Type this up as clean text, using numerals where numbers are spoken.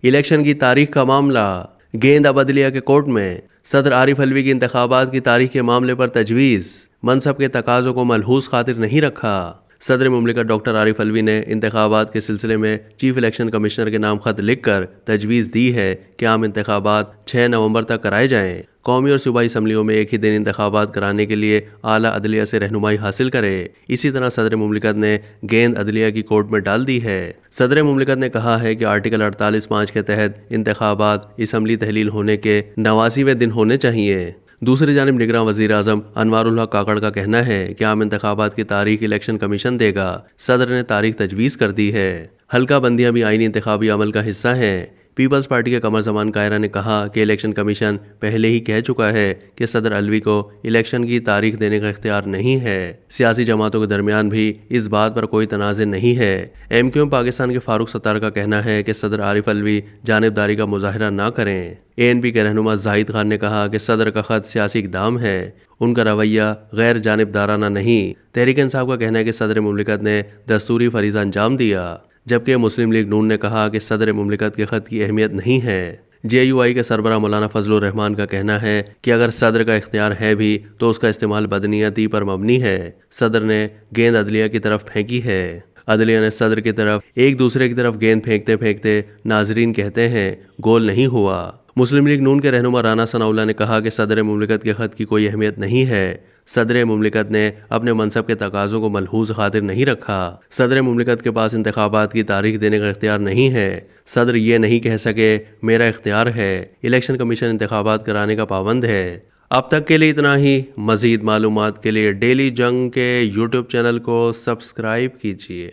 Election کی تاریخ کا معاملہ، گیند اب عدلیہ کے کورٹ میں۔ صدر عارف علوی کی انتخابات کی تاریخ کے معاملے پر تجویز، منصب کے تقاضوں کو ملحوظ خاطر نہیں رکھا۔ صدر مملکت ڈاکٹر عارف علوی نے انتخابات کے سلسلے میں چیف الیکشن کمشنر کے نام خط لکھ کر تجویز دی ہے کہ عام انتخابات 6 نومبر تک کرائے جائیں۔ قومی اور صوبائی اسمبلیوں میں ایک ہی دن انتخابات کرانے کے لیے اعلیٰ عدلیہ سے رہنمائی حاصل کرے۔ اسی طرح صدر مملکت نے گیند عدلیہ کی کورٹ میں ڈال دی ہے۔ صدر مملکت نے کہا ہے کہ آرٹیکل 48(5) کے تحت انتخابات اسمبلی تحلیل ہونے کے 89ویں دن ہونے چاہیے۔ دوسری جانب نگراں وزیر اعظم انوار الحق کاکڑ کا کہنا ہے کہ عام انتخابات کی تاریخ الیکشن کمیشن دے گا۔ صدر نے تاریخ تجویز کر دی ہے۔ حلقہ بندیاں بھی آئینی انتخابی عمل کا حصہ ہیں۔ پیپلز پارٹی کے قمر زمان کائرہ نے کہا کہ الیکشن کمیشن پہلے ہی کہہ چکا ہے کہ صدر علوی کو الیکشن کی تاریخ دینے کا اختیار نہیں ہے۔ سیاسی جماعتوں کے درمیان بھی اس بات پر کوئی تنازع نہیں ہے۔ ایم کیو ایم پاکستان کے فاروق ستار کا کہنا ہے کہ صدر عارف علوی جانبداری کا مظاہرہ نہ کریں۔ اے این پی کے رہنما زاہد خان نے کہا کہ صدر کا خط سیاسی اقدام ہے، ان کا رویہ غیر جانبدارانہ نہیں۔ تحریک انصاف کا کہنا ہے کہ صدر مملکت نے دستوری فریضہ انجام دیا، جبکہ مسلم لیگ نون نے کہا کہ صدر مملکت کے خط کی اہمیت نہیں ہے۔ جے یو آئی کے سربراہ مولانا فضل الرحمان کا کہنا ہے کہ اگر صدر کا اختیار ہے بھی تو اس کا استعمال بدنیتی پر مبنی ہے۔ صدر نے گیند عدلیہ کی طرف پھینکی ہے۔ عدلیہ نے صدر کی طرف ایک دوسرے کی طرف گیند پھینکتے پھینکتے ناظرین کہتے ہیں گول نہیں ہوا۔ مسلم لیگ نون کے رہنما رانا ثناء اللہ نے کہا کہ صدر مملکت کے خط کی کوئی اہمیت نہیں ہے۔ صدر مملکت نے اپنے منصب کے تقاضوں کو ملحوظ خاطر نہیں رکھا۔ صدر مملکت کے پاس انتخابات کی تاریخ دینے کا اختیار نہیں ہے۔ صدر یہ نہیں کہہ سکے میرا اختیار ہے۔ الیکشن کمیشن انتخابات کرانے کا پابند ہے۔ اب تک کے لیے اتنا ہی۔ مزید معلومات کے لیے ڈیلی جنگ کے یوٹیوب چینل کو سبسکرائب کیجیے۔